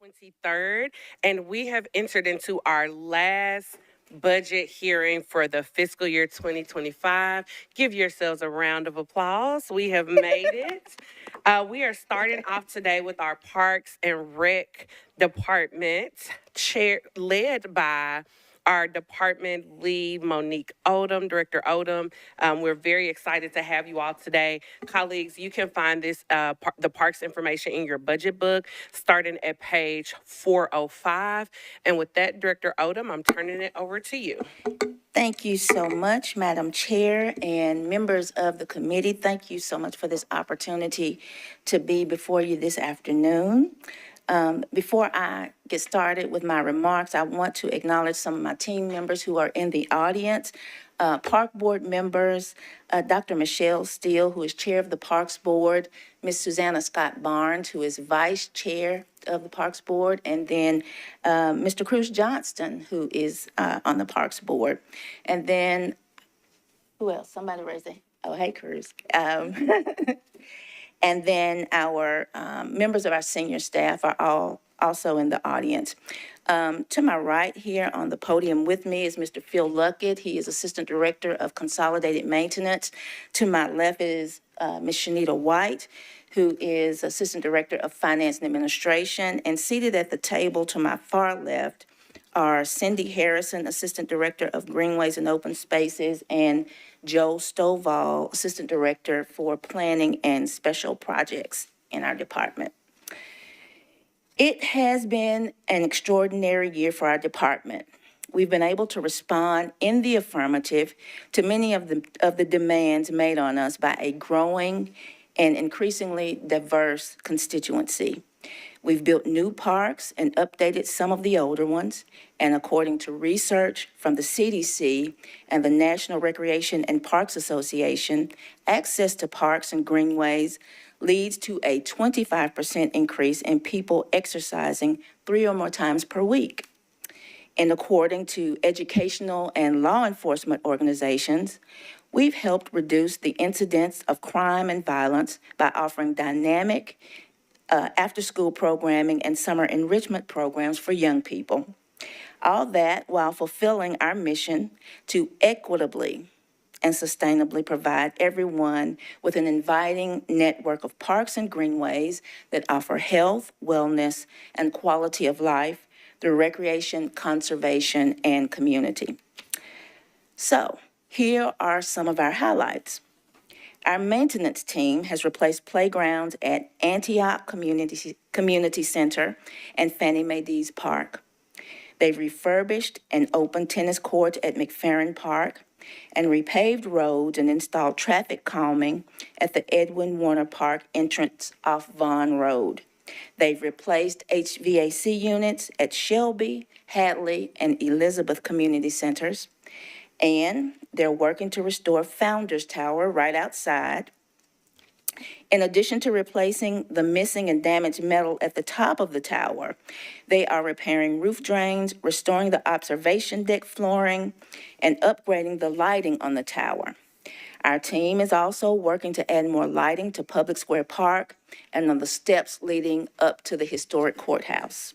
23rd, and we have entered into our last budget hearing for the fiscal year 2025. Give yourselves a round of applause. We have made it. We are starting off today with our Parks and Rec Department, led by our department lead, Monique Odom, Director Odom. We're very excited to have you all today. Colleagues, you can find the parks information in your budget book starting at page 405. And with that, Director Odom, I'm turning it over to you. Thank you so much, Madam Chair and members of the committee. Thank you so much for this opportunity to be before you this afternoon. Before I get started with my remarks, I want to acknowledge some of my team members who are in the audience. Park Board members, Dr. Michelle Steele, who is Chair of the Parks Board, Ms. Susanna Scott Barnes, who is Vice Chair of the Parks Board, and then Mr. Cruz Johnston, who is on the Parks Board. And then, who else? Somebody raise their, oh, hey, Cruz. And then our members of our senior staff are all also in the audience. To my right here on the podium with me is Mr. Phil Luckett. He is Assistant Director of Consolidated Maintenance. To my left is Ms. Shanita White, who is Assistant Director of Finance and Administration. And seated at the table to my far left are Cindy Harrison, Assistant Director of Greenways and Open Spaces, and Joe Stovall, Assistant Director for Planning and Special Projects in our department. It has been an extraordinary year for our department. We've been able to respond in the affirmative to many of the demands made on us by a growing and increasingly diverse constituency. We've built new parks and updated some of the older ones, and according to research from the CDC and the National Recreation and Parks Association, access to parks and greenways leads to a 25% increase in people exercising 3 or more times per week. And according to educational and law enforcement organizations, we've helped reduce the incidence of crime and violence by offering dynamic after-school programming and summer enrichment programs for young people. All that while fulfilling our mission to equitably and sustainably provide everyone with an inviting network of parks and greenways that offer health, wellness, and quality of life through recreation, conservation, and community. So, here are some of our highlights. Our maintenance team has replaced playgrounds at Antioch Community Center and Fannie Mae Dees Park. They've refurbished and opened tennis courts at McFerrin Park and repaved roads and installed traffic calming at the Edwin Warner Park entrance off Vaughn Road. They've replaced HVAC units at Shelby, Hadley, and Elizabeth Community Centers. And they're working to restore Founders Tower right outside. In addition to replacing the missing and damaged metal at the top of the tower, they are repairing roof drains, restoring the observation deck flooring, and upgrading the lighting on the tower. Our team is also working to add more lighting to Public Square Park and on the steps leading up to the historic courthouse.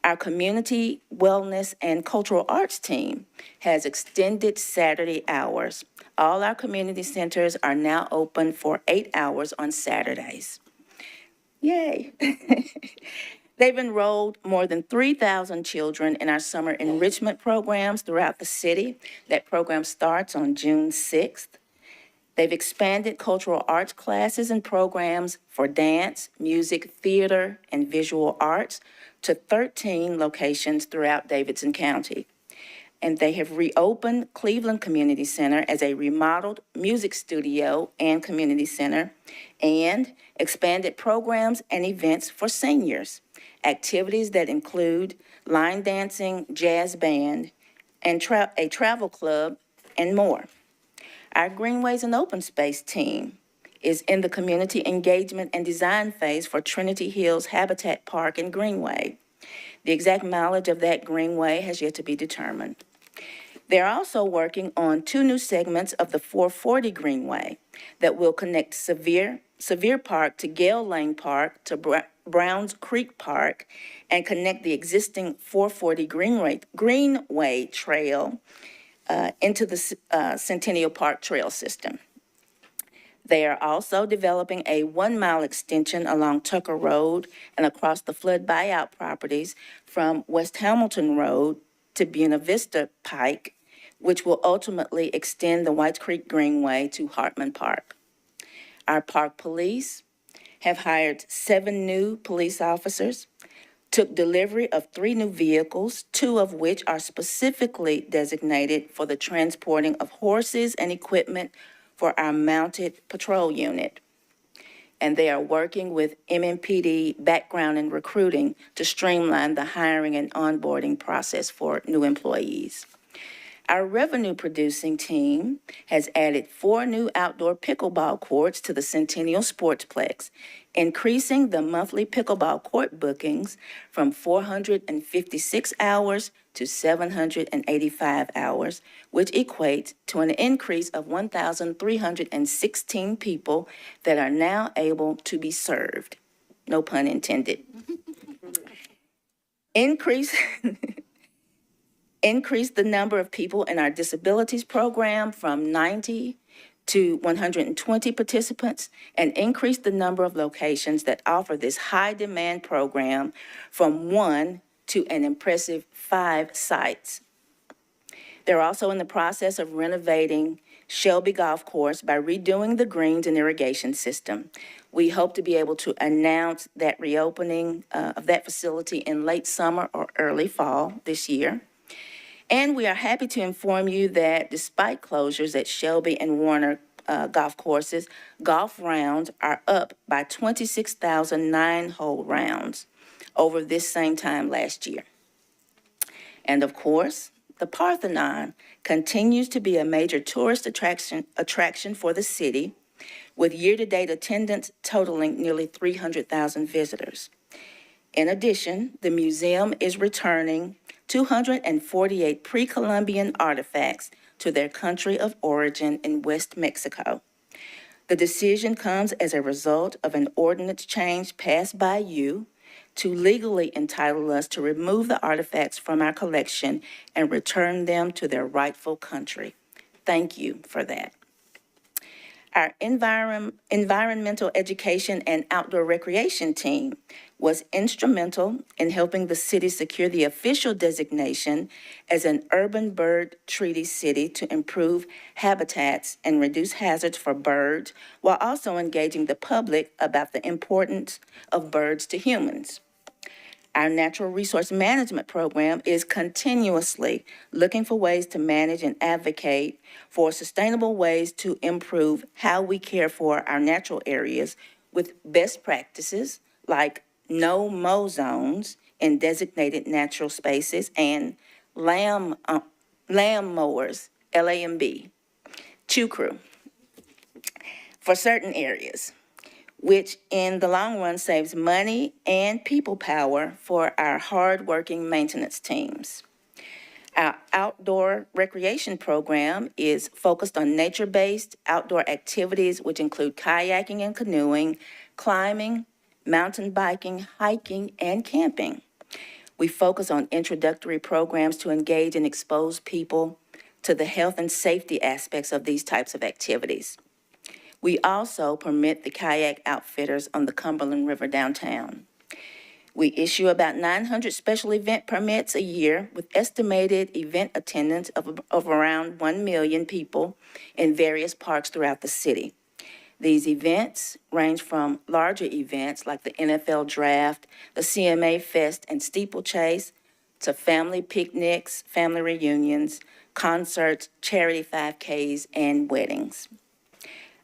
Our community wellness and cultural arts team has extended Saturday hours. All our community centers are now open for 8 hours on Saturdays. Yay. They've enrolled more than 3,000 children in our summer enrichment programs throughout the city. That program starts on June 6th. They've expanded cultural arts classes and programs for dance, music, theater, and visual arts to 13 locations throughout Davidson County. And they have reopened Cleveland Community Center as a remodeled music studio and community center, and expanded programs and events for seniors, activities that include line dancing, jazz band, and a travel club, and more. Our Greenways and Open Space team is in the community engagement and design phase for Trinity Hills Habitat Park and Greenway. The exact mileage of that greenway has yet to be determined. They're also working on 2 new segments of the 440 Greenway that will connect Sevier Park to Gale Lane Park to Browns Creek Park and connect the existing 440 Greenway Trail into the Centennial Park Trail system. They are also developing a 1-mile extension along Tucker Road and across the flood buyout properties from West Hamilton Road to Buena Vista Pike, which will ultimately extend the White Creek Greenway to Hartman Park. Our park police have hired 7 new police officers, took delivery of 3 new vehicles, 2 of which are specifically designated for the transporting of horses and equipment for our mounted patrol unit. And they are working with MMPD background and recruiting to streamline the hiring and onboarding process for new employees. Our revenue-producing team has added 4 new outdoor pickleball courts to the Centennial Sportsplex, increasing the monthly pickleball court bookings from 456 hours to 785 hours, which equates to an increase of 1,316 people that are now able to be served. No pun intended. Increase the number of people in our disabilities program from 90 to 120 participants, and increase the number of locations that offer this high-demand program from 1 to an impressive 5 sites. They're also in the process of renovating Shelby Golf Course by redoing the greens and irrigation system. We hope to be able to announce that reopening of that facility in late summer or early fall this year. And we are happy to inform you that despite closures at Shelby and Warner golf courses, golf rounds are up by 26,009 hole rounds over this same time last year. And of course, the Parthenon continues to be a major tourist attraction for the city, with year-to-date attendance totaling nearly 300,000 visitors. In addition, the museum is returning 248 pre-Columbian artifacts to their country of origin in West Mexico. The decision comes as a result of an ordinance change passed by you to legally entitle us to remove the artifacts from our collection and return them to their rightful country. Thank you for that. Our environmental education and outdoor recreation team was instrumental in helping the city secure the official designation as an urban bird treaty city to improve habitats and reduce hazards for birds, while also engaging the public about the importance of birds to humans. Our natural resource management program is continuously looking for ways to manage and advocate for sustainable ways to improve how we care for our natural areas with best practices like no mow zones in designated natural spaces and lamb mowers, LAMB, chew crew, for certain areas, which in the long run saves money and people power for our hard-working maintenance teams. Our outdoor recreation program is focused on nature-based outdoor activities, which include kayaking and canoeing, climbing, mountain biking, hiking, and camping. We focus on introductory programs to engage and expose people to the health and safety aspects of these types of activities. We also permit the kayak outfitters on the Cumberland River downtown. We issue about 900 special event permits a year with estimated event attendance of around 1 million people in various parks throughout the city. These events range from larger events like the NFL Draft, the CMA Fest and Steeplechase, to family picnics, family reunions, concerts, charity 5Ks, and weddings.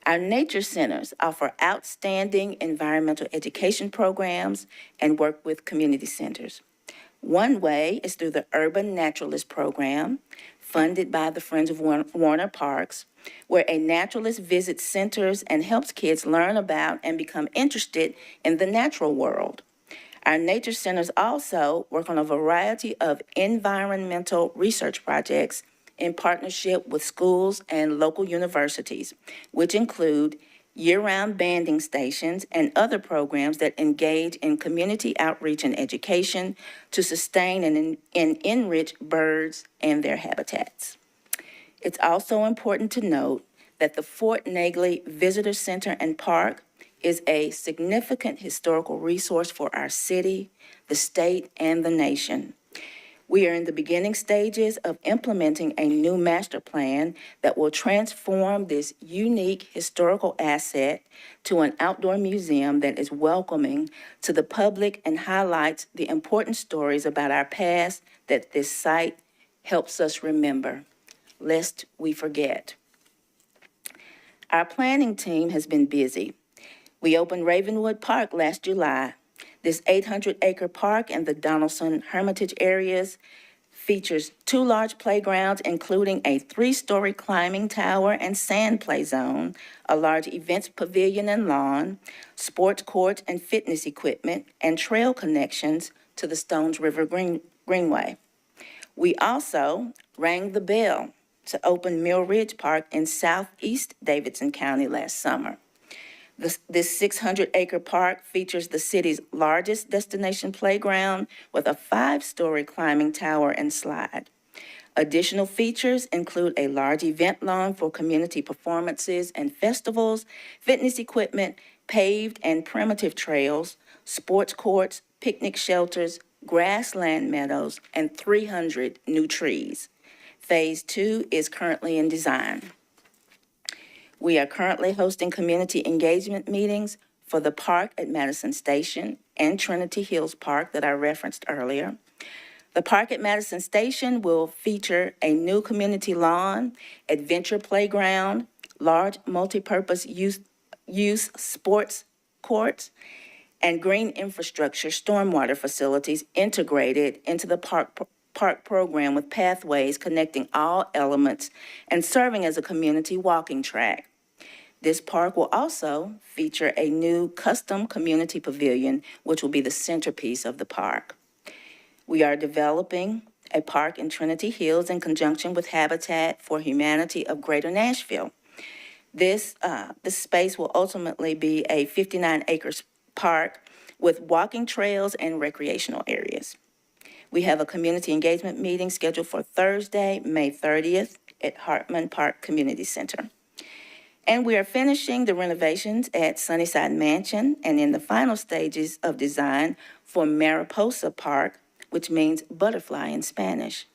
Our nature centers offer outstanding environmental education programs and work with community centers. One way is through the Urban Naturalist Program, funded by the Friends of Warner Parks, where a naturalist visits centers and helps kids learn about and become interested in the natural world. Our nature centers also work on a variety of environmental research projects in partnership with schools and local universities, which include year-round banding stations, and other programs that engage in community outreach and education to sustain and enrich birds and their habitats. It's also important to note that the Fort Negley Visitor Center and Park is a significant historical resource for our city, the state, and the nation. We are in the beginning stages of implementing a new master plan that will transform this unique historical asset to an outdoor museum that is welcoming to the public and highlights the important stories about our past that this site helps us remember, lest we forget. Our planning team has been busy. We opened Ravenwood Park last July. This 800-acre park in the Donaldson Hermitage areas features 2 large playgrounds, including a 3-story climbing tower and sand play zone, a large events pavilion and lawn, sports courts and fitness equipment, and trail connections to the Stones River Greenway. We also rang the bell to open Mill Ridge Park in southeast Davidson County last summer. This 600-acre park features the city's largest destination playground with a 5-story climbing tower and slide. Additional features include a large event lawn for community performances and festivals, fitness equipment, paved and primitive trails, sports courts, picnic shelters, grassland meadows, and 300 new trees. Phase 2 is currently in design. We are currently hosting community engagement meetings for the park at Madison Station and Trinity Hills Park that I referenced earlier. The park at Madison Station will feature a new community lawn, adventure playground, large multipurpose use sports courts, and green infrastructure stormwater facilities integrated into the park program with pathways connecting all elements and serving as a community walking track. This park will also feature a new custom community pavilion, which will be the centerpiece of the park. We are developing a park in Trinity Hills in conjunction with Habitat for Humanity of Greater Nashville. This space will ultimately be a 59-acre park with walking trails and recreational areas. We have a community engagement meeting scheduled for Thursday, May 30th at Hartman Park Community Center. And we are finishing the renovations at Sunnyside Mansion and in the final stages of design for Mariposa Park, which means butterfly in Spanish.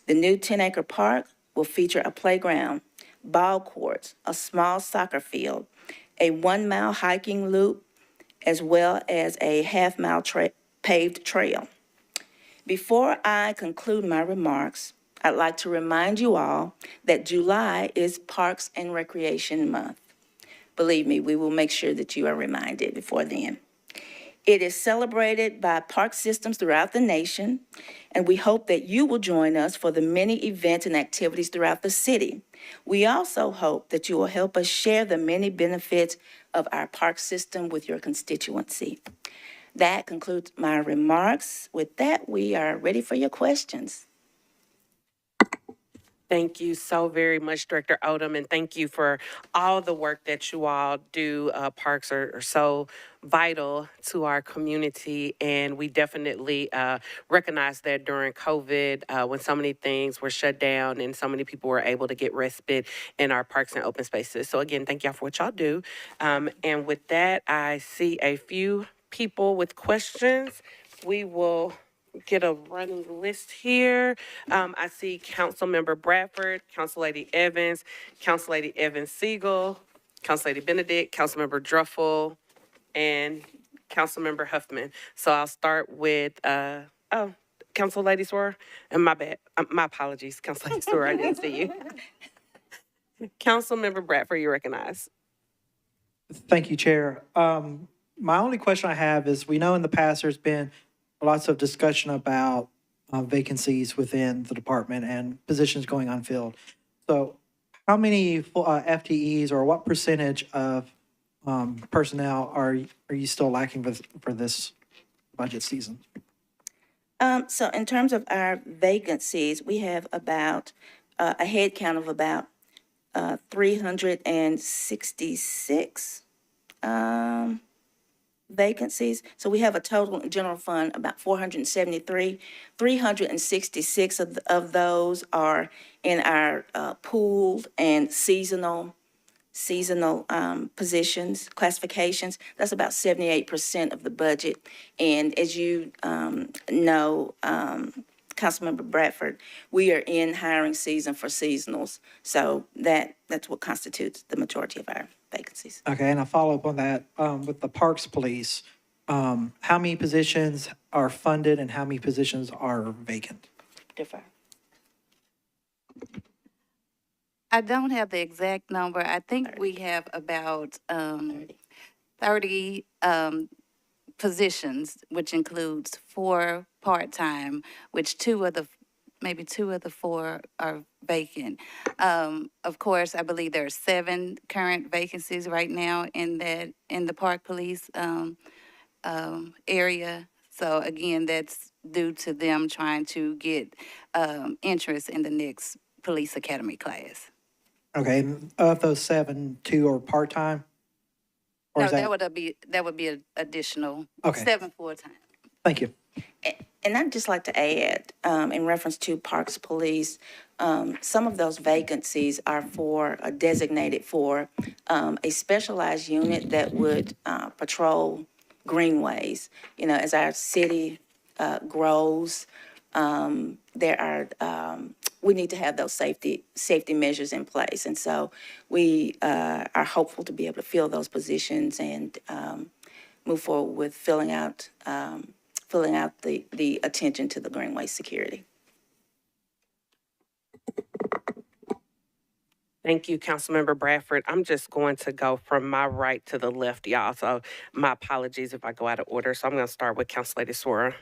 The new 10-acre park will feature a playground, ball courts, a small soccer field, a 1-mile hiking loop, as well as a half-mile paved trail. Before I conclude my remarks, I'd like to remind you all that July is Parks and Recreation Month. Believe me, we will make sure that you are reminded before then. It is celebrated by park systems throughout the nation, and we hope that you will join us for the many events and activities throughout the city. We also hope that you will help us share the many benefits of our park system with your constituency. That concludes my remarks. With that, we are ready for your questions. Thank you so very much, Director Odom, and thank you for all the work that you all do. Parks are so vital to our community, and we definitely recognize that during COVID, when so many things were shut down and so many people were able to get respite in our parks and open spaces. So again, thank y'all for what y'all do. And with that, I see a few people with questions. We will get a running list here. I see Councilmember Bradford, Council Lady Evans, Council Lady Evans Siegel, Council Lady Benedict, Councilmember Druffel, and Councilmember Huffman. So I'll start with, Council Lady Swer, and my bad, my apologies, Council Lady Swer, I didn't see you. Councilmember Bradford, you recognize. Thank you, Chair. My only question I have is, we know in the past there's been lots of discussion about vacancies within the department and positions going unfilled. So how many FTEs or what percentage of personnel are you still lacking for this budget season? So in terms of our vacancies, we have about a head count of about 366 vacancies. So we have a total in general fund about 473. 366 of those are in our pooled and seasonal positions, classifications. That's about 78% of the budget. And as you know, Councilmember Bradford, we are in hiring season for seasonals. So that's what constitutes the majority of our vacancies. Okay, and a follow-up on that, with the Parks Police, how many positions are funded and how many positions are vacant? Defer. I don't have the exact number. I think we have about 30 positions, which includes 4 part-time, which maybe two of the 4 are vacant. Of course, I believe there are 7 current vacancies right now in the Park Police area. So again, that's due to them trying to get interest in the next police academy class. Okay, and of those 7, 2 are part-time? Or No, is that would be an additional Okay. 7 full-time. Thank you. And I'd just like to add, in reference to Parks Police, some of those vacancies are designated for a specialized unit that would patrol greenways. You know, as our city grows, we need to have those safety measures in place. And so we are hopeful to be able to fill those positions and move forward with filling out the attention to the greenway security. Thank you, Councilmember Bradford. I'm just going to go from my right to the left, y'all. So my apologies if I go out of order. So I'm going to start with Council Lady Swora.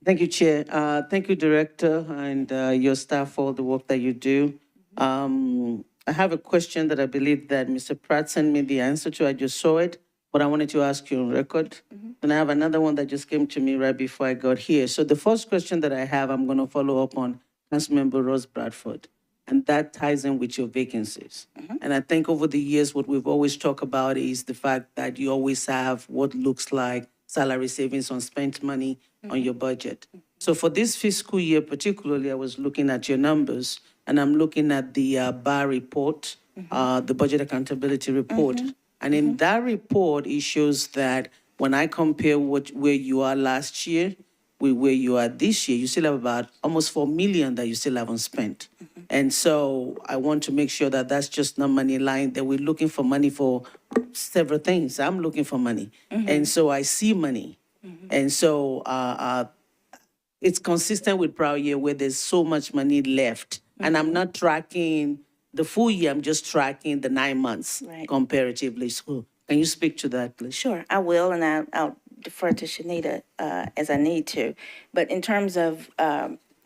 Thank you, Chair. Thank you, Director, and your staff for all the work that you do. I have a question that I believe that Mr. Pratt sent me the answer to. I just saw it, but I wanted to ask you on record. And I have another one that just came to me right before I got here. So the first question that I have, I'm going to follow up on Councilmember Rose Bradford, and that ties in with your vacancies. And I think over the years, what we've always talked about is the fact that you always have what looks like salary savings on spent money on your budget. So for this fiscal year particularly, I was looking at your numbers, and I'm looking at the BAR report, the Budget Accountability Report. And in that report, it shows that when I compare where you are last year with where you are this year, you still have about almost $4 million that you still haven't spent. And so I want to make sure that that's just not money lying, that we're looking for money for several things. I'm looking for money. And so I see money. And so it's consistent with prior year where there's so much money left. And I'm not tracking the full year, I'm just tracking the 9 months comparatively. So can you speak to that, please? Sure, I will, and I'll defer to Shanita as I need to. But in terms of,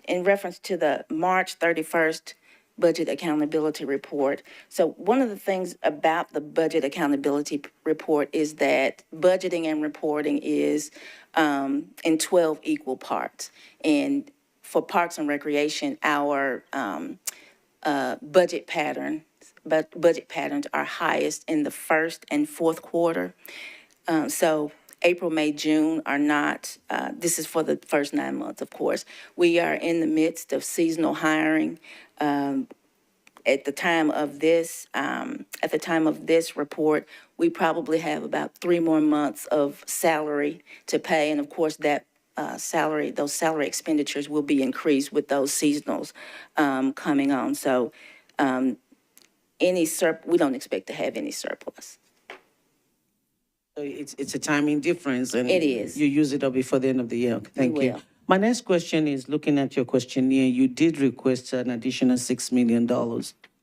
in reference to the March 31st Budget Accountability Report, so one of the things about the Budget Accountability Report is that budgeting and reporting is in 12 equal parts. And for Parks and Recreation, our budget patterns are highest in the first and fourth quarter. So April, May, June are not, this is for the first 9 months, of course. We are in the midst of seasonal hiring. At the time of this report, we probably have about 3 more months of salary to pay. And of course, that those salary expenditures will be increased with those seasonals coming on. So we don't expect to have any surplus. So it's a timing difference. And It is. you use it up before the end of the year. Okay, thank We you. will. My next question is, looking at your questionnaire, you did request an additional $6 million.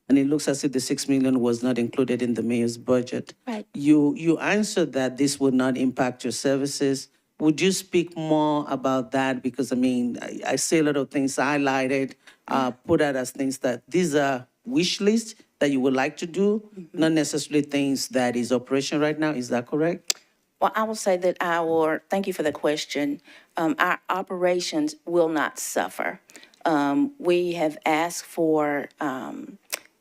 And it looks as if the $6 million was not included in the mayor's budget. Right. You answered that this would not impact your services. Would you speak more about that? Because, I mean, I see a lot of things highlighted, put out as things that these are wish lists that you would like to do, not necessarily things that is operation right now. Is that correct? Well, I will say that thank you for the question. Our operations will not suffer. We have asked for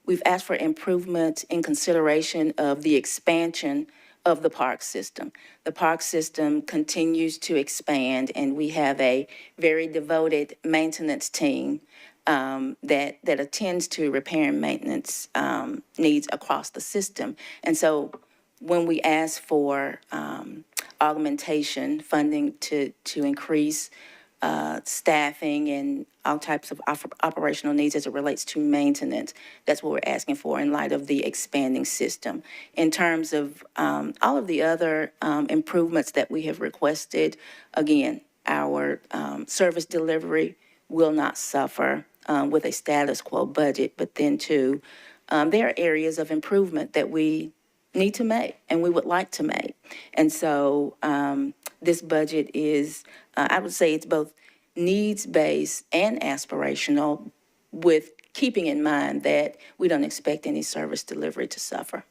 we've asked for improvements in consideration of the expansion of the park system. The park system continues to expand, and we have a very devoted maintenance team that attends to repair and maintenance needs across the system. And so when we ask for augmentation funding to increase staffing and all types of operational needs as it relates to maintenance, that's what we're asking for in light of the expanding system. In terms of all of the other improvements that we have requested, again, our service delivery will not suffer with a status quo budget, but then too, there are areas of improvement that we need to make and we would like to make. And so this budget is, I would say it's both needs-based and aspirational, with keeping in mind that we don't expect any service delivery to suffer.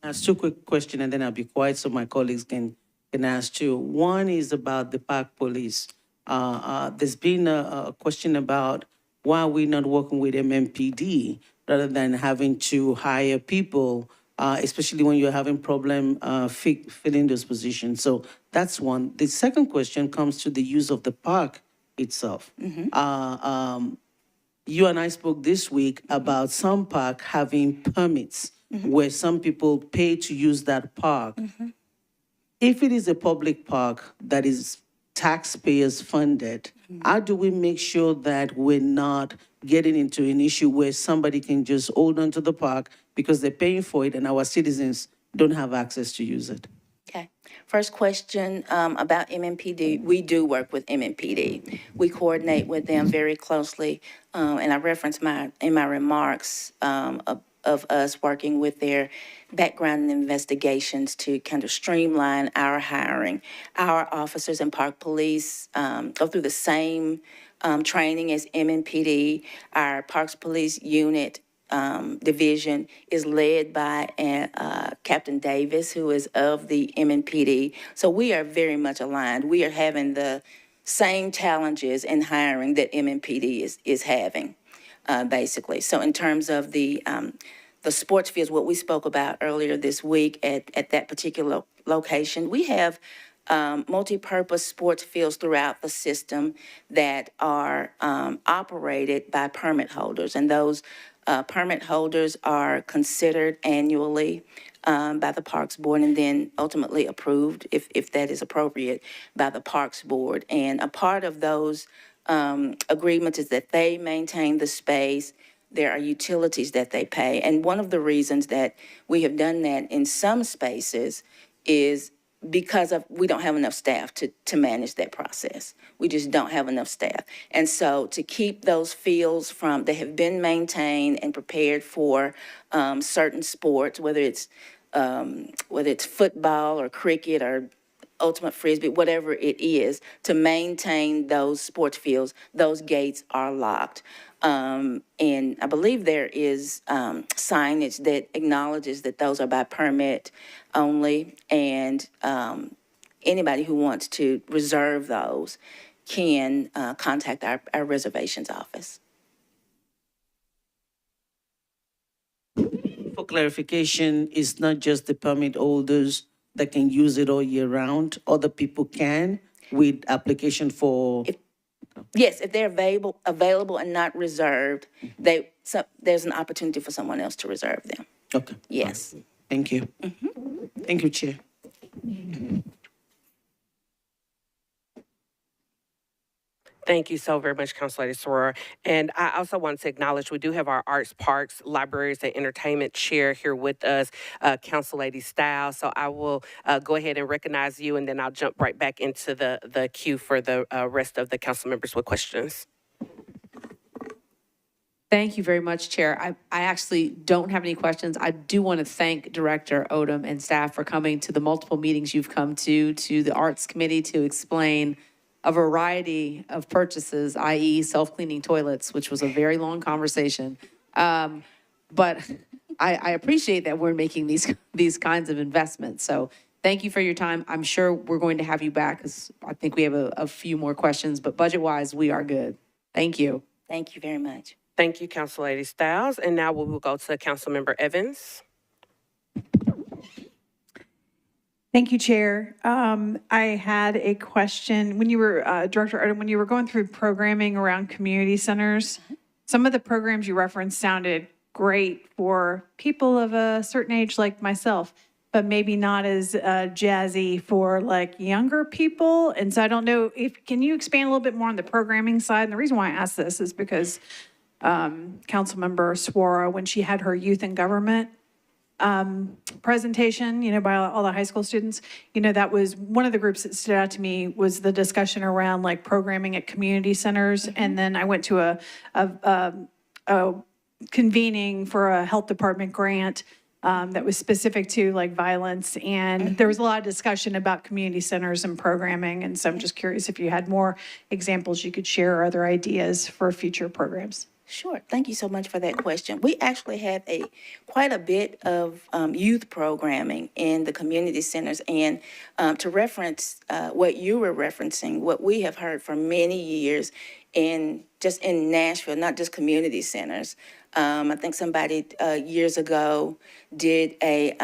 Ask two quick questions, and then I'll be quiet so my colleagues can ask too. One is about the park police. There's been a question about why we're not working with MMPD rather than having to hire people, especially when you're having problem filling those positions. So that's one. The second question comes to the use of the park itself. You and I spoke this week about some park having permits where some people pay to use that park. If it is a public park that is taxpayers funded, how do we make sure that we're not getting into an issue where somebody can just hold on to the park because they're paying for it and our citizens don't have access to use it? Okay. First question about MMPD. We do work with MMPD. We coordinate with them very closely, and I referenced in my remarks of us working with their background and investigations to kind of streamline our hiring. Our officers in Park Police go through the same training as MMPD. Our Parks Police unit division is led by Captain Davis, who is of the MNPD. So we are very much aligned. We are having the same challenges in hiring that MNPD is having, basically. So in terms of the sports fields, what we spoke about earlier this week at that particular location, we have multi-purpose sports fields throughout the system that are operated by permit holders, and those permit holders are considered annually by the Parks Board and then ultimately approved, if that is appropriate, by the Parks Board. And a part of those agreements is that they maintain the space. There are utilities that they pay. And one of the reasons that we have done that in some spaces is because we don't have enough staff to manage that process. We just don't have enough staff. And so to keep those fields they have been maintained and prepared for certain sports, whether it's football or cricket or ultimate frisbee, whatever it is, to maintain those sports fields, those gates are locked. And I believe there is signage that acknowledges that those are by permit only, and anybody who wants to reserve those can contact our reservations office. For clarification, it's not just the permit holders that can use it all year round. Other people can with application for... Yes, if they're available and not reserved, there's an opportunity for someone else to reserve them. Okay. Yes. Thank you. Thank you, Chair. Thank you so very much, Councilor Soror. And I also want to acknowledge we do have our Arts, Parks, Libraries, and Entertainment Chair here with us, Council Lady Stiles. So I will go ahead and recognize you, and then I'll jump right back into the queue for the rest of the council members with questions. Thank you very much, Chair. I actually don't have any questions. I do want to thank Director Odom and staff for coming to the multiple meetings you've come to the Arts Committee to explain a variety of purchases, i.e. self-cleaning toilets, which was a very long conversation. But I appreciate that we're making these kinds of investments. So thank you for your time. I'm sure we're going to have you back because I think we have a few more questions, but budget-wise, we are good. Thank you. Thank you very much. Thank you, Council Lady Styles. And now we will go to Councilmember Evans. Thank you, Chair. I had a question. When you were, Director Odom, when you were going through programming around community centers, some of the programs you referenced sounded great for people of a certain age like myself, but maybe not as jazzy for like younger people. And so I don't know if, can you expand a little bit more on the programming side? And the reason why I asked this is because Councilmember Suara, when she had her youth and government presentation, by all the high school students, that was one of the groups that stood out to me was the discussion around like programming at community centers. And then I went to a convening for a health department grant that was specific to like violence. And there was a lot of discussion about community centers and programming. And so I'm just curious if you had more examples you could share or other ideas for future programs. Sure. Thank you so much for that question. We actually have quite a bit of youth programming in the community centers. And to reference what you were referencing, what we have heard for many years in Nashville, not just community centers. I think somebody years ago did a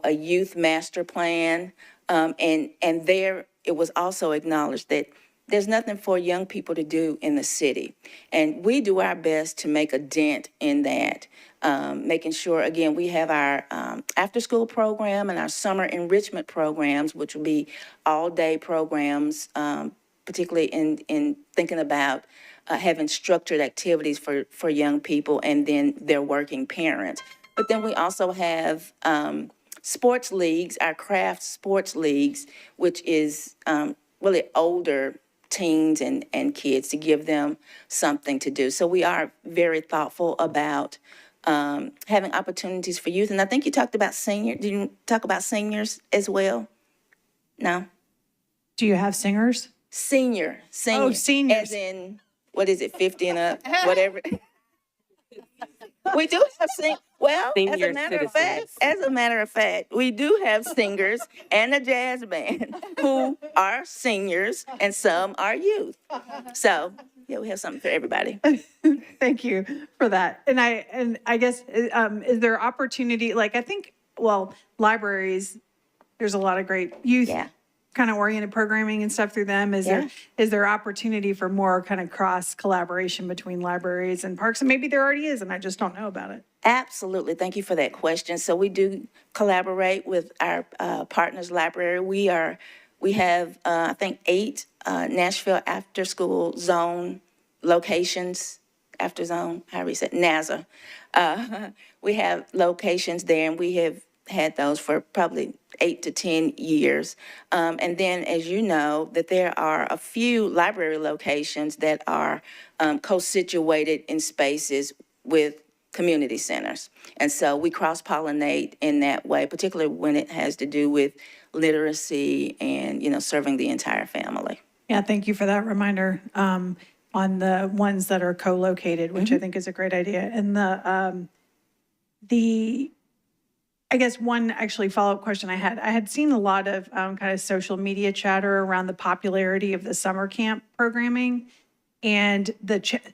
youth master plan, and there it was also acknowledged that there's nothing for young people to do in the city. And we do our best to make a dent in that, making sure, again, we have our after-school program and our summer enrichment programs, which will be all-day programs, particularly in thinking about having structured activities for young people and then their working parents. But then we also have sports leagues, our craft sports leagues, which is really older teens and kids to give them something to do. So we are very thoughtful about having opportunities for youth. And I think you talked about seniors. Did you talk about seniors as well? No? Do you have singers? Senior. Oh, seniors. As in, what is it, 50 and up, whatever. We do have Senior as a matter of fact, we do have singers and a jazz band who are seniors and some are youth. So, yeah, we have something for everybody. Thank you for that. And I guess, is there opportunity, like I think, libraries, there's a lot of great youth kind of oriented programming and stuff through them. Is there opportunity for more kind of cross collaboration between libraries and parks? And maybe there already is, and I just don't know about it. Absolutely. Thank you for that question. So we do collaborate with our partners library. We have, I think, 8 Nashville after-school zone locations, after zone, however you say it, NASA. We have locations there, and we have had those for probably 8 to 10 years. And then, as you know, that there are a few library locations that are co-situated in spaces with community centers. And so we cross-pollinate in that way, particularly when it has to do with literacy and, serving the entire family. Yeah, thank you for that reminder on the ones that are co-located, which I think is a great idea. And I guess one actually follow-up question I had seen a lot of kind of social media chatter around the popularity of the summer camp programming and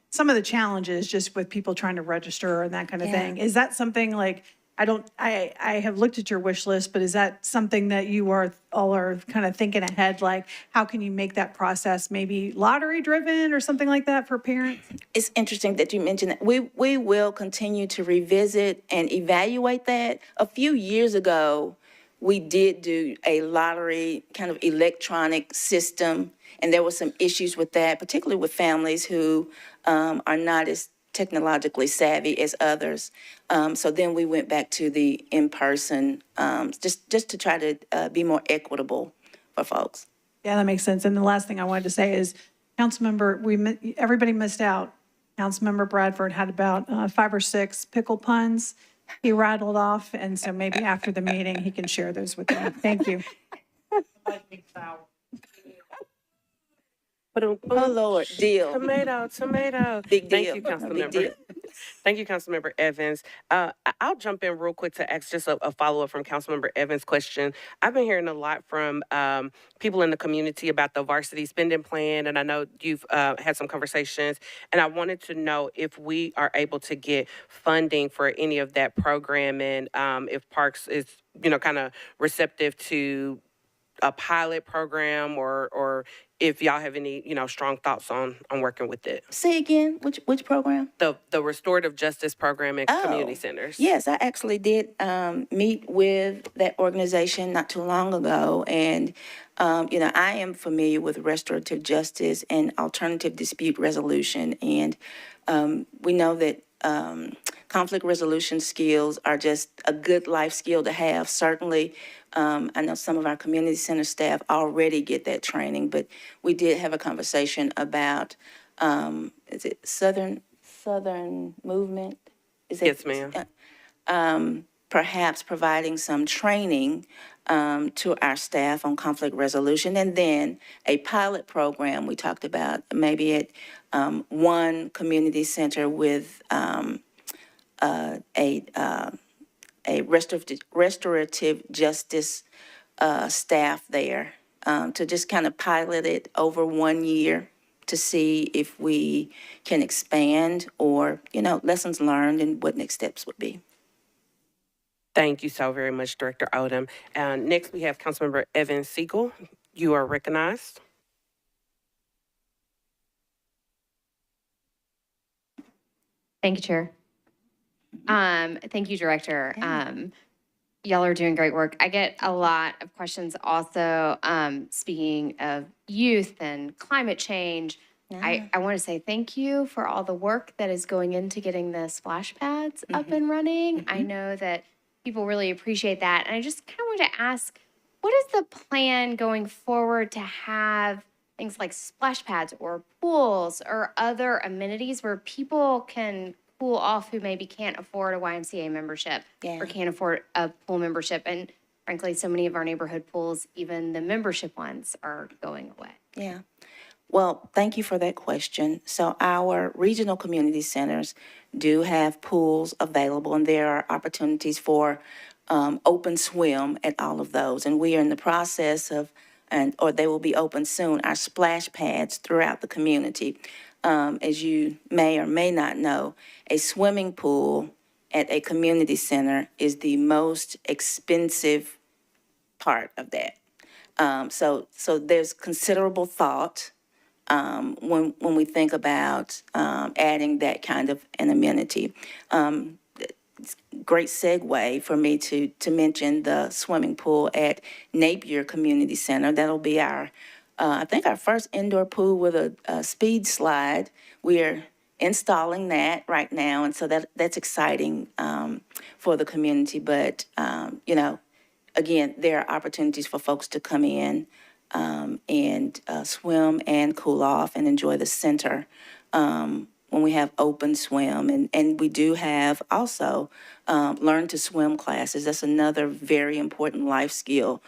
some of the challenges just with people trying to register and that kind of thing. Is that something like, I have looked at your wish list, but is that something that you all are kind of thinking ahead? Like, how can you make that process maybe lottery driven or something like that for parents? It's interesting that you mentioned that. We will continue to revisit and evaluate that. A few years ago, we did do a lottery kind of electronic system, and there were some issues with that, particularly with families who are not as technologically savvy as others. So then we went back to the in-person, just to try to be more equitable for folks. Yeah, that makes sense. And the last thing I wanted to say is, Councilmember, everybody missed out. Councilmember Bradford had about 5 or 6 pickle puns he rattled off, and so maybe after the meeting, he can share those with you. Thank you. Boom, Oh, boom. Lord, deal. Tomato, tomato. Big Thank deal. you, No big Councilmember. deal. Thank you, Councilmember Evans. I'll jump in real quick to ask just a follow-up from Councilmember Evans' question. I've been hearing a lot from people in the community about the varsity spending plan, and I know you've had some conversations, and I wanted to know if we are able to get funding for any of that programming, if Parks is, kind of receptive to a pilot program, or if y'all have any, strong thoughts on working with it. Say again, which program? The restorative justice program in community centers. Yes, I actually did meet with that organization not too long ago. And, I am familiar with restorative justice and alternative dispute resolution. And we know that conflict resolution skills are just a good life skill to have. Certainly, I know some of our community center staff already get that training, but we did have a conversation about, is it Southern Movement? Is it? Yes, ma'am. Perhaps providing some training to our staff on conflict resolution, and then a pilot program we talked about, maybe at one community center with a restorative justice staff there, to just kind of pilot it over 1 year to see if we can expand or, lessons learned and what next steps would be. Thank you so very much, Director Odom. Next, we have Councilmember Evan Siegel. You are recognized. Thank you, Chair. Thank you, Director. Y'all are doing great work. I get a lot of questions also, speaking of youth and climate change. I want to say thank you for all the work that is going into getting the splash pads up and running. I know that people really appreciate that. And I just kind of want to ask, what is the plan going forward to have things like splash pads or pools or other amenities where people can cool off who maybe can't afford a YMCA membership or can't afford a pool membership? And frankly, so many of our neighborhood pools, even the membership ones, are going away. Yeah. Well, thank you for that question. So our regional community centers do have pools available, and there are opportunities for open swim at all of those. And we are in the process of, or they will be open soon, our splash pads throughout the community. As you may or may not know, a swimming pool at a community center is the most expensive part of that. So there's considerable thought when we think about adding that kind of an amenity. Great segue for me to mention the swimming pool at Napier Community Center. That'll be our, I think, our first indoor pool with a speed slide. We're installing that right now, and so that's exciting for the community. But, again, there are opportunities for folks to come in and swim and cool off and enjoy the center when we have open swim. And we do have also learn to swim classes. That's another very important life skill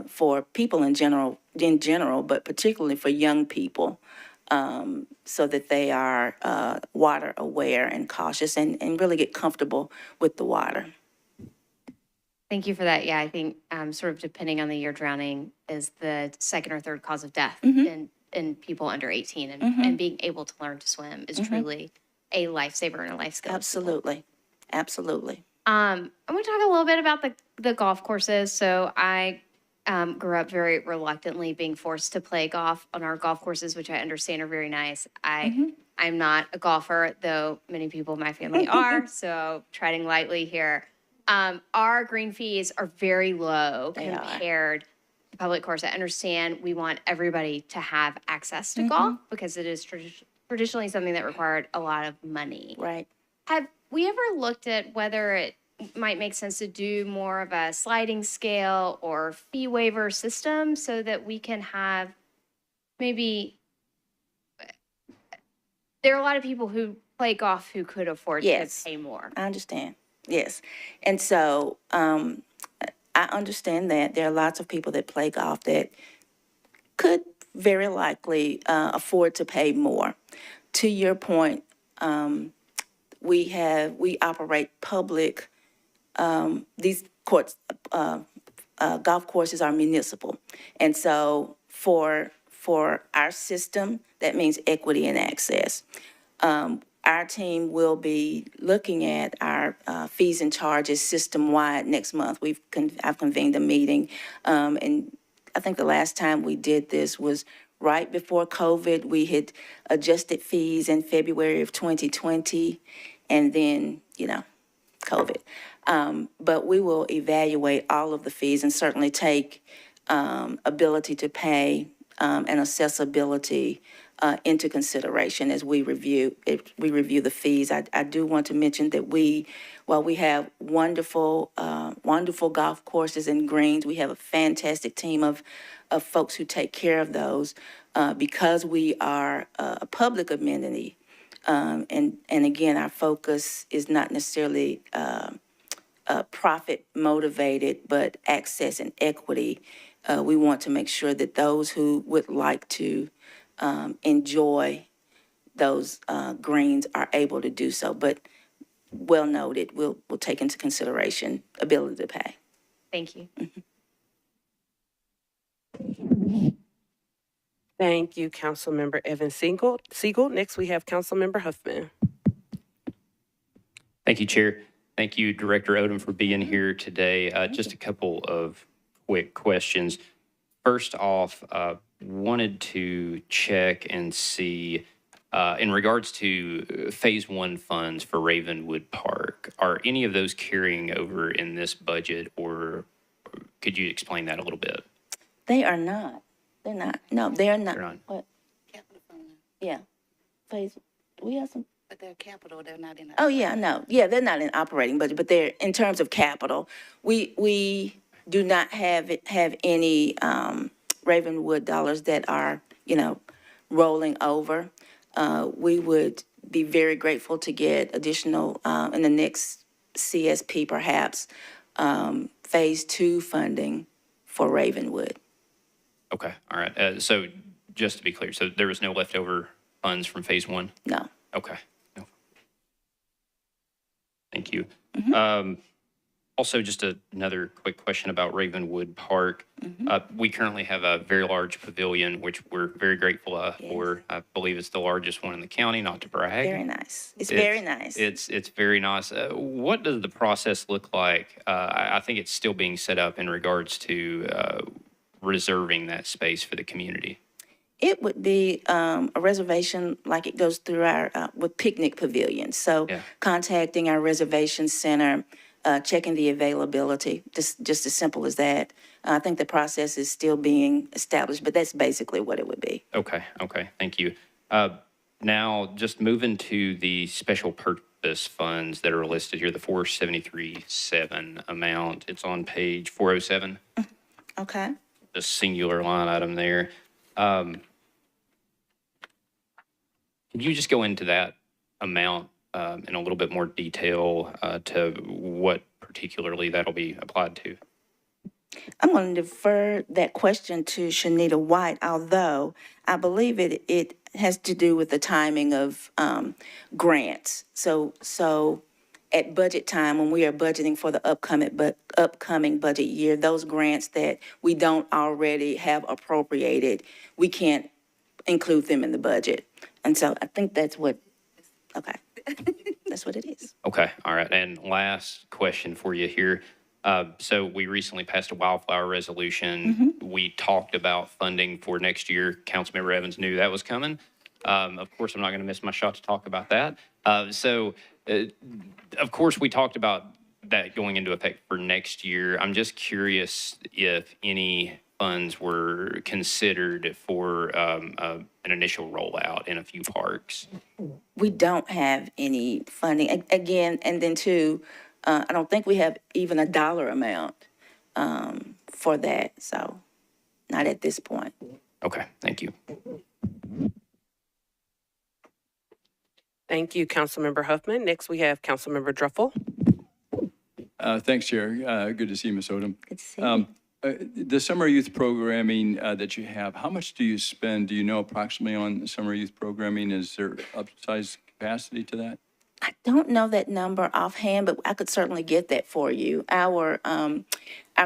for people in general, but particularly for young people, so that they are water aware and cautious and really get comfortable with the water. Thank you for that. Yeah, I think sort of depending on the year, drowning is the second or third cause of death in people under 18. And being able to learn to swim is truly a lifesaver and a life skill. Absolutely. Absolutely. I'm going to talk a little bit about the golf courses. So I grew up very reluctantly being forced to play golf on our golf courses, which I understand are very nice. I'm not a golfer, though many people in my family are, so treading lightly here. Our green fees are very low compared to public course. I understand we want everybody to have access to golf because it is traditionally something that required a lot of money. Right. Have we ever looked at whether it might make sense to do more of a sliding scale or fee waiver system so that we can have maybe, there are a lot of people who play golf who could afford to pay more. I understand. Yes. And so I understand that there are lots of people that play golf that could very likely afford to pay more. To your point, we operate public, these courts, golf courses are municipal. And so for our system, that means equity and access. Our team will be looking at our fees and charges system-wide next month. I've convened a meeting, and I think the last time we did this was right before COVID. We had adjusted fees in February of 2020, and then, COVID. But we will evaluate all of the fees and certainly take ability to pay and accessibility into consideration as we review the fees. I do want to mention that while we have wonderful golf courses and greens, we have a fantastic team of folks who take care of those because we are a public amenity. And again, our focus is not necessarily profit motivated, but access and equity. We want to make sure that those who would like to enjoy those greens are able to do so. But well noted, we'll take into consideration ability to pay. Thank you. Thank you, Councilmember Evans Siegel. Next, we have Councilmember Huffman. Thank you, Chair. Thank you, Director Odom, for being here today. Just a couple of quick questions. First off, wanted to check and see, in regards to Phase 1 funds for Ravenwood Park, are any of those carrying over in this budget, or could you explain that a little bit? They are not. They're not. No, they're not. They're not. What? Capital fund. Yeah. Phase, we have some. But they're capital, they're not in. Oh, yeah, no. Yeah, they're not in operating budget, but they're, in terms of capital, we do not have any Ravenwood dollars that are, rolling over. We would be very grateful to get additional, in the next CSP perhaps, Phase 2 funding for Ravenwood. Okay, all right. So just to be clear, so there was no leftover funds from Phase 1? No. Okay. No. Thank you. Mm-hmm. Also, just another quick question about Ravenwood Park. Mm-hmm. We currently have a very large pavilion, which we're very grateful for. I believe it's the largest one in the county, not to brag. Very nice. It's very nice. It's very nice. What does the process look like? I think it's still being set up in regards to reserving that space for the community. It would be a reservation like it goes through our, with picnic pavilions. So Yeah. contacting our reservation center, checking the availability, just as simple as that. I think the process is still being established, but that's basically what it would be. Okay, thank you. Now, just moving to the special purpose funds that are listed here, the 473.7 amount. It's on page 407. Okay. The singular line item there. Could you just go into that amount in a little bit more detail to what particularly that'll be applied to? I'm going to defer that question to Shanita White, although I believe it has to do with the timing of grants. So at budget time, when we are budgeting for the upcoming budget year, those grants that we don't already have appropriated, we can't include them in the budget. And so I think that's what, okay, that's what it is. Okay, all right. And last question for you here. So we recently passed a wildflower resolution. We talked about funding for next year. Councilmember Evans knew that was coming. Of course, I'm not going to miss my shot to talk about that. Of course, we talked about that going into effect for next year. I'm just curious if any funds were considered for an initial rollout in a few parks. We don't have any funding. Again, and then two, I don't think we have even a dollar amount for that, so not at this point. Okay, thank you. Thank you, Councilmember Huffman. Next, we have Councilmember Druffel. Thanks, Chair. Good to see you, Ms. Odom. Good to see you. The summer youth programming that you have, how much do you spend, do you know approximately on summer youth programming? Is there upsized capacity to that? I don't know that number offhand, but I could certainly get that for you. Our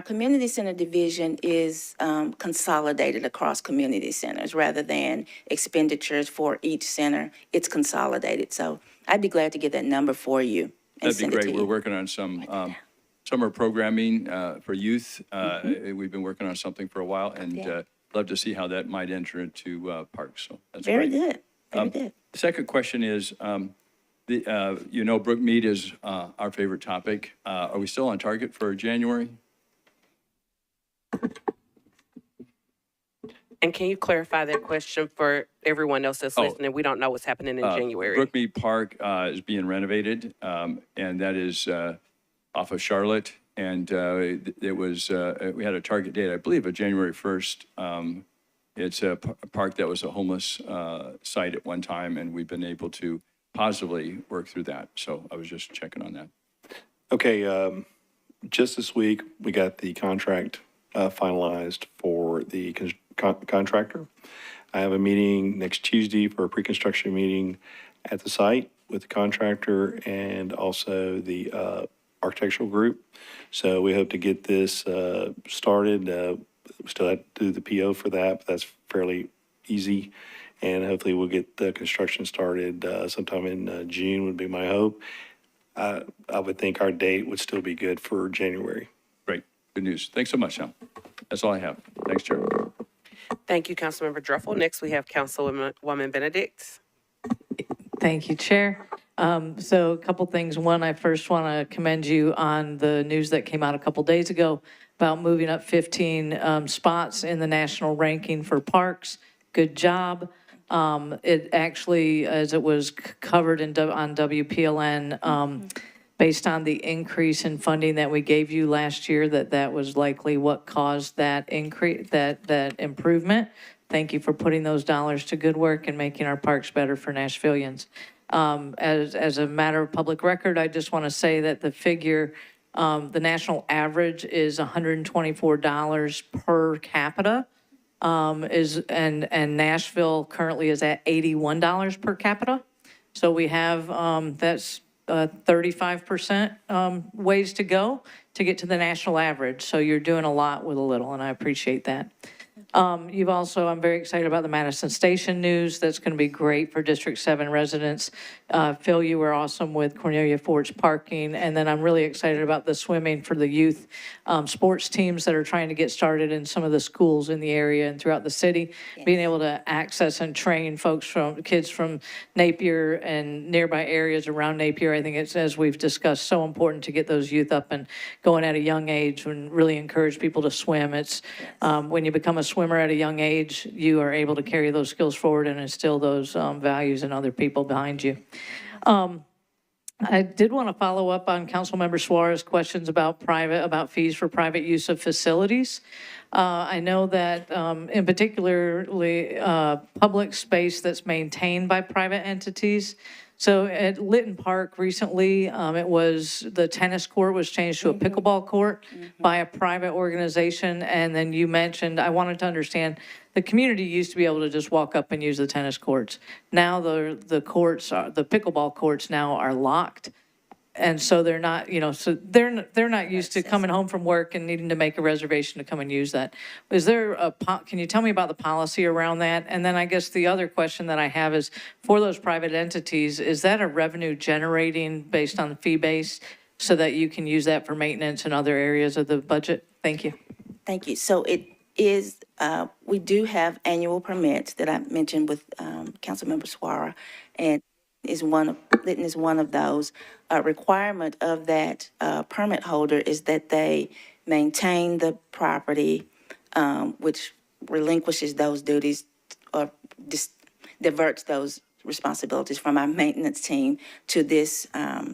community center division is consolidated across community centers rather than expenditures for each center. It's consolidated. So I'd be glad to get that number for you and That'd be send it to great. you. We're working on some summer programming for youth. We've been working on something for a while, and Yeah. love to see how that might enter into parks. So that's Very great. good, very good. The second question is, Brook Mead is our favorite topic. Are we still on target for January? And can you clarify that question for everyone else that's listening? We don't know what's happening in January. Brook Mead Park is being renovated, and that is off of Charlotte. And it was, we had a target date, I believe, of January 1st. It's a park that was a homeless site at one time, and we've been able to positively work through that. So I was just checking on that. Okay, just this week, we got the contract finalized for the contractor. I have a meeting next Tuesday for a pre-construction meeting at the site with the contractor and also the architectural group. So we hope to get this started. We still have to do the PO for that, but that's fairly easy. And hopefully we'll get the construction started sometime in June would be my hope. I would think our date would still be good for January. Great. Good news. Thanks so much, Sam. That's all I have. Thanks, Chair. Thank you, Councilmember Druffel. Next, we have Councilwoman Benedict. Thank you, Chair. So a couple things. One, I first want to commend you on the news that came out a couple days ago about moving up 15 spots in the national ranking for parks. Good job. It actually, as it was covered on WPLN, based on the increase in funding that we gave you last year, that was likely what caused that increase, that improvement. Thank you for putting those dollars to good work and making our parks better for Nashvillians. As a matter of public record, I just want to say that the figure, the national average is $124 per capita. And Nashville currently is at $81 per capita. So we have, that's 35% ways to go to get to the national average. So you're doing a lot with a little, and I appreciate that. You've also, I'm very excited about the Madison Station news. That's going to be great for District 7 residents. Phil, you were awesome with Cornelia Ford's parking. And then I'm really excited about the swimming for the youth sports teams that are trying to get started in some of the schools in the area and throughout the city. Yes. Being able to access and train kids from Napier and nearby areas around Napier. I think it's, as we've discussed, so important to get those youth up and going at a young age and really encourage people to swim. It's when you become a swimmer at a young age, you are able to carry those skills forward and instill those values in other people behind you. I did want to follow up on Councilmember Suarez's questions about fees for private use of facilities. I know that in particularly public space that's maintained by private entities. So at Lytton Park recently, the tennis court was changed to a pickleball court by a private organization. And then you mentioned, I wanted to understand, the community used to be able to just walk up and use the tennis courts. Now the pickleball courts now are locked. And so they're not, so they're not used to coming home from work and needing to make a reservation to come and use that. Can you tell me about the policy around that? And then I guess the other question that I have is, for those private entities, is that a revenue generating based on the fee base so that you can use that for maintenance in other areas of the budget? Thank you. Thank you. So it is, we do have annual permits that I mentioned with Councilmember Suara, and Lytton is one of those. A requirement of that permit holder is that they maintain the property, which relinquishes those duties or diverts those responsibilities from our maintenance team to this. I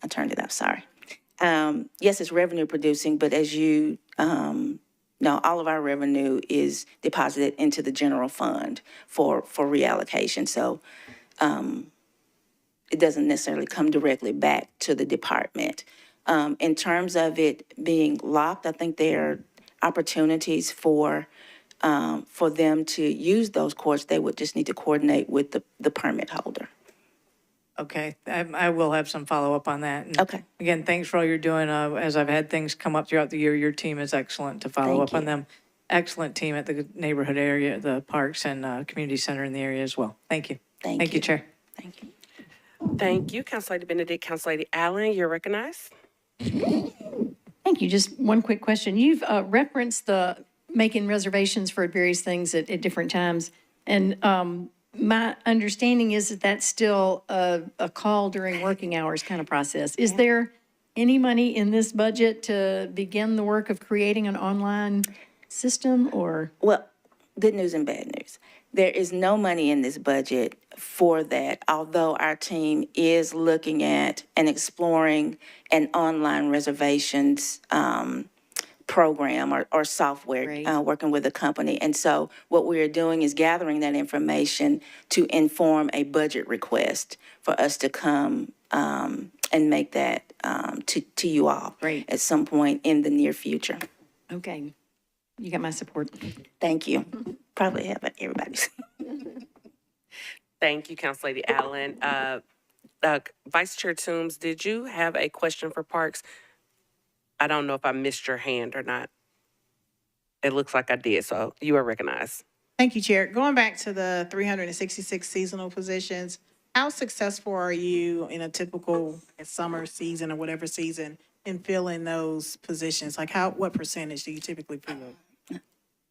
turned it up, sorry. Yes, it's revenue producing, but as you no, all of our revenue is deposited into the general fund for reallocation. So it doesn't necessarily come directly back to the department. In terms of it being locked, I think there are opportunities for them to use those courts. They would just need to coordinate with the permit holder. Okay, I will have some follow-up on that. And Okay. again, thanks for all you're doing. As I've had things come up throughout the year, your team is excellent to follow Thank up on you. them. Excellent team at the neighborhood area, the parks and community center in the area as well. Thank you. Thank you, you. Chair. Thank you. Thank you, Council Lady Benedict. Council Lady Allen, you're recognized. Thank you. Just one quick question. You've referenced the making reservations for various things at different times. And my understanding is that that's still a call during working hours kind of process. Is there any money in this budget to begin the work of creating an online system or? Well, good news and bad news. There is no money in this budget for that, although our team is looking at and exploring an online reservations program or software, Great. Working with a company. And so what we are doing is gathering that information to inform a budget request for us to come and make that to you all. Great. At some point in the near future. Okay. You got my support. Thank you. Probably have everybody's. Thank you, Council Lady Allen. Vice Chair Toombs, did you have a question for Parks? I don't know if I missed your hand or not. It looks like I did, so you are recognized. Thank you, Chair. Going back to the 366 seasonal positions, how successful are you in a typical summer season or whatever season in filling those positions? Like what percentage do you typically fill?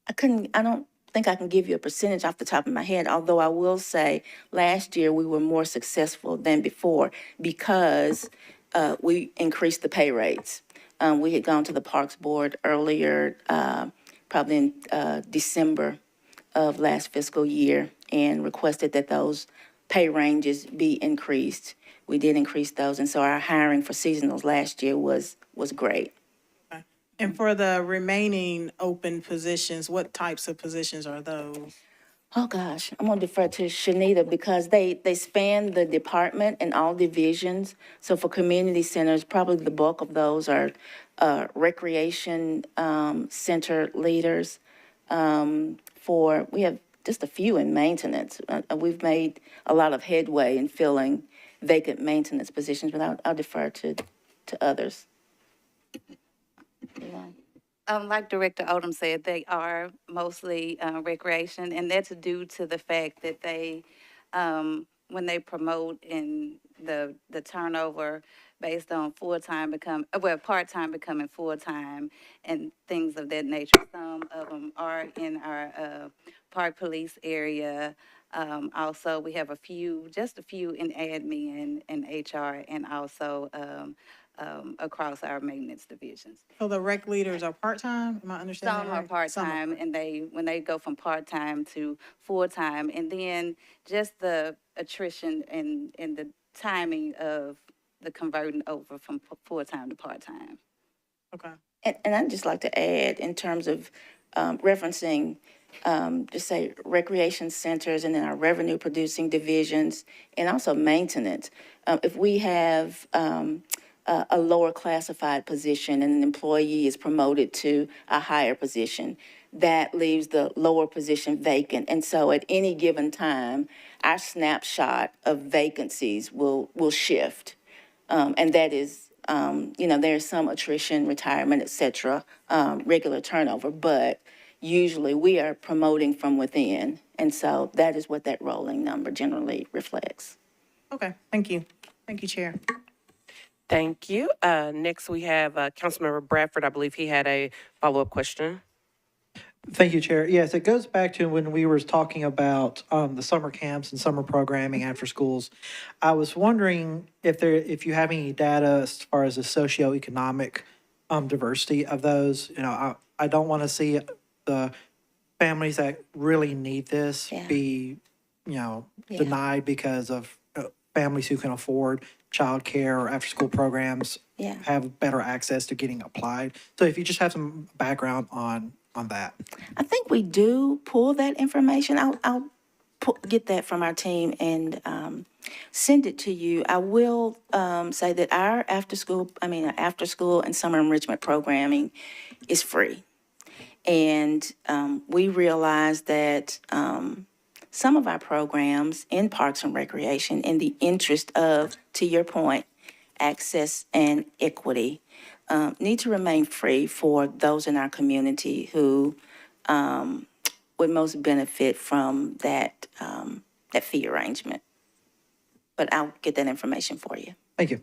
I don't think I can give you a percentage off the top of my head, although I will say last year we were more successful than before because we increased the pay rates. We had gone to the Parks Board earlier, probably in December of last fiscal year, and requested that those pay ranges be increased. We did increase those, and so our hiring for seasonals last year was great. And for the remaining open positions, what types of positions are those? Oh, gosh, I'm going to defer to Shanita because they span the department and all divisions. So for community centers, probably the bulk of those are recreation center leaders. We have just a few in maintenance. We've made a lot of headway in filling vacant maintenance positions, but I'll defer to others. Like Director Odom said, they are mostly recreation, and that's due to the fact that they, when they promote in the turnover based on part-time becoming full-time and things of that nature. Some of them are in our park police area. Also, we have just a few in admin and HR, and also across our maintenance divisions. So the rec leaders are part-time, am I understanding Some that are right? part-time, and when they go from part-time to full-time, and then just the attrition and the timing of the converting over from full-time to part-time. Okay. And I'd just like to add, in terms of referencing, just say recreation centers and then our revenue producing divisions and also maintenance. If we have a lower classified position and an employee is promoted to a higher position, that leaves the lower position vacant. And so at any given time, our snapshot of vacancies will shift. And that is, there's some attrition, retirement, et cetera, regular turnover, but usually we are promoting from within. And so that is what that rolling number generally reflects. Okay, thank you. Thank you, Chair. Thank you. Next, we have Councilmember Bradford. I believe he had a follow-up question. Thank you, Chair. Yes, it goes back to when we were talking about the summer camps and summer programming after schools. I was wondering if you have any data as far as the socioeconomic diversity of those. I don't want to see the families that really need this be, denied because of families who can afford childcare or after-school programs have better access to getting applied. So if you just have some background on that. I think we do pull that information. I'll get that from our team and send it to you. I will say that our after school and summer enrichment programming is free. And we realize that some of our programs in Parks and Recreation, in the interest of, to your point, access and equity, need to remain free for those in our community who would most benefit from that fee arrangement. But I'll get that information for you. Thank you.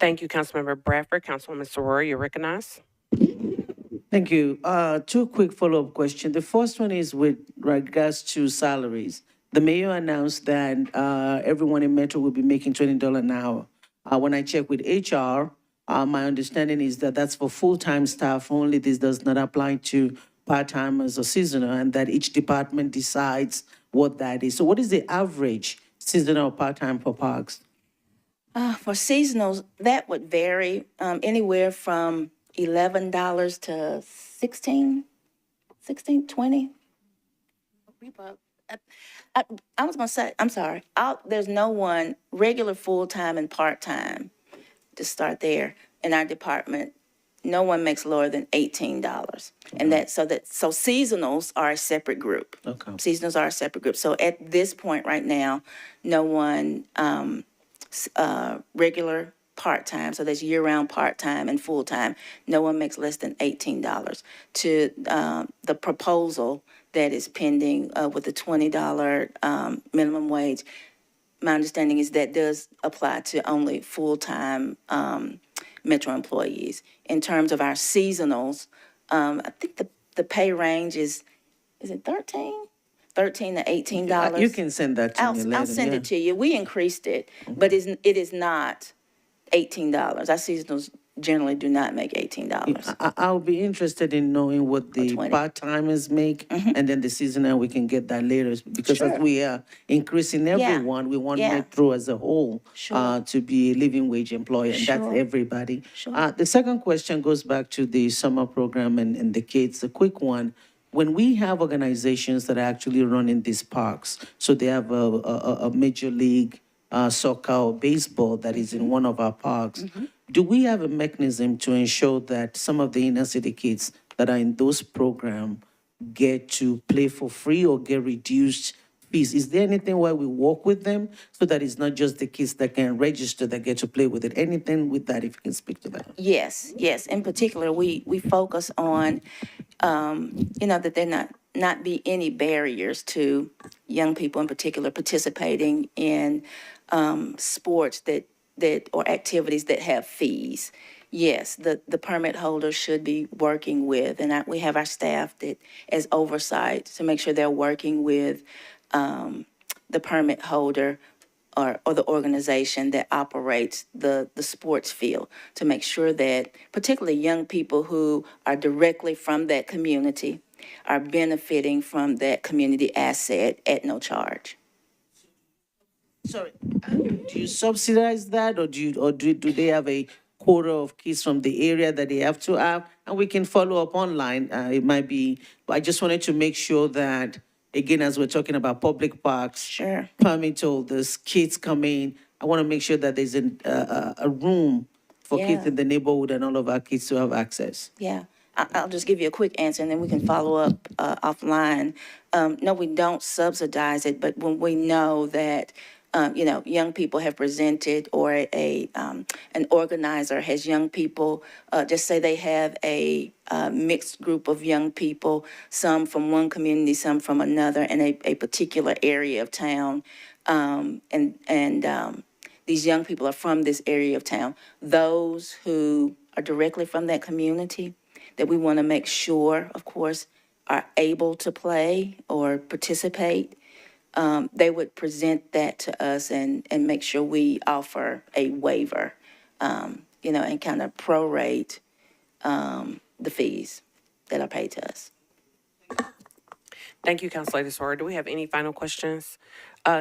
Thank you, Councilmember Bradford. Councilwoman Soror, you're recognized. Thank you. Two quick follow-up questions. The first one is with regards to salaries. The mayor announced that everyone in Metro will be making $20 an hour. When I check with HR, my understanding is that that's for full-time staff only. This does not apply to part-timers or seasonal, and that each department decides what that is. So what is the average seasonal or part-time for parks? For seasonals, that would vary anywhere from $11 to $16, $20. I was gonna say, I'm sorry, there's no one regular, full-time and part-time, to start there, in our department. No one makes lower than $18. And so seasonals are a separate group. Okay. Seasonals are a separate group. So at this point right now, no one, regular part-time, so that's year-round part-time and full-time, no one makes less than $18. To the proposal that is pending with the $20 minimum wage, my understanding is that does apply to only full-time Metro employees. In terms of our seasonals, I think the pay range is it $13 to $18? You can send that to me later. I'll send it to you. We increased it, but it is not $18. Our seasonals generally do not make $18. I'll be interested in knowing what the 20. part-timers make, and then the seasonal, we can get that later. Because as Sure. we are increasing everyone, we want Yeah. Metro as a whole Sure. to be a living wage employer, and that's Sure. everybody. Sure. The second question goes back to the summer program and the kids, a quick one. When we have organizations that are actually running these parks, so they have a major league soccer or baseball that is in one of our parks, do we have a mechanism to ensure that some of the inner city kids that are in those programs get to play for free or get reduced fees? Is there anything where we work with them so that it's not just the kids that can register that get to play with it? Anything with that, if you can speak to that? Yes. In particular, we focus on, that there not be any barriers to young people in particular participating in sports that or activities that have fees. Yes, the permit holder should be working with, and we have our staff that as oversight to make sure they're working with the permit holder or the organization that operates the sports field to make sure that particularly young people who are directly from that community are benefiting from that community asset at no charge. Sorry, do you subsidize that, or do they have a quota of kids from the area that they have to have? And we can follow up online. It might be, but I just wanted to make sure that, again, as we're talking about public parks, Sure. permit holders, kids come in, I want to make sure that there's a room for kids Yeah. in the neighborhood and all of our kids to have access. Yeah, I'll just give you a quick answer and then we can follow up offline. No, we don't subsidize it, but when we know that, young people have presented or an organizer has young people, just say they have a mixed group of young people, some from one community, some from another, in a particular area of town, these young people are from this area of town. Those who are directly from that community, that we want to make sure, of course, are able to play or participate, they would present that to us and make sure we offer a waiver, and kind of prorate the fees that are paid to us. Thank you, Councilor Soror. Do we have any final questions?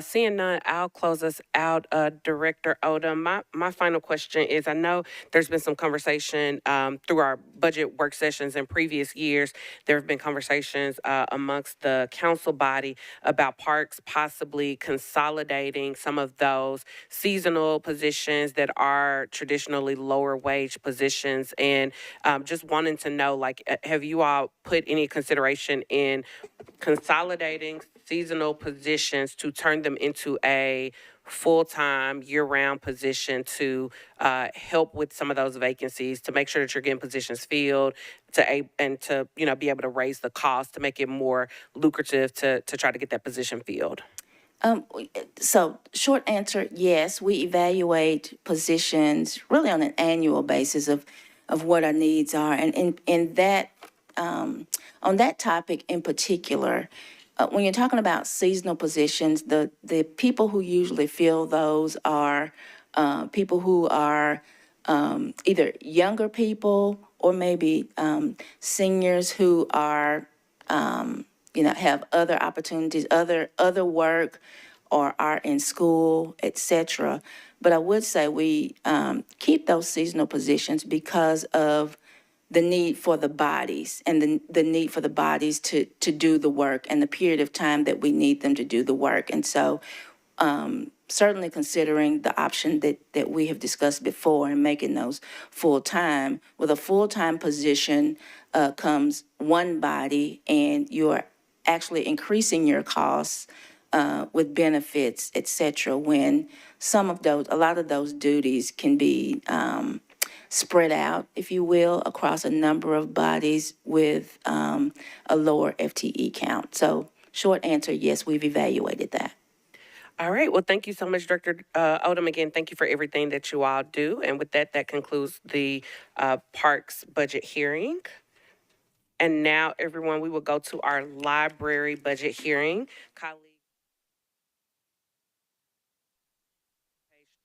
Seeing none, I'll close us out. Director Odom, my final question is, I know there's been some conversation through our budget work sessions in previous years. There have been conversations amongst the council body about parks possibly consolidating some of those seasonal positions that are traditionally lower wage positions. And just wanting to know, like, have you all put any consideration in consolidating seasonal positions to turn them into a full-time, year-round position to help with some of those vacancies, to make sure that you're getting positions filled, and to be able to raise the cost to make it more lucrative to try to get that position filled? So short answer, yes, we evaluate positions really on an annual basis of what our needs are. And in that, on that topic in particular, when you're talking about seasonal positions, the people who usually fill those are people who are either younger people or maybe seniors who are have other opportunities, other work, or are in school, et cetera. But I would say we keep those seasonal positions because of the need for the bodies and the need for the bodies to do the work and the period of time that we need them to do the work. And so certainly considering the option that we have discussed before and making those full-time. With a full-time position comes one body, and you're actually increasing your costs with benefits, et cetera, when a lot of those duties can be spread out, if you will, across a number of bodies with a lower FTE count. So short answer, yes, we've evaluated that. All right. Well, thank you so much, Director Odom. Again, thank you for everything that you all do. And with that, that concludes the Parks budget hearing. And now, everyone, we will go to our library budget hearing. Colleagues.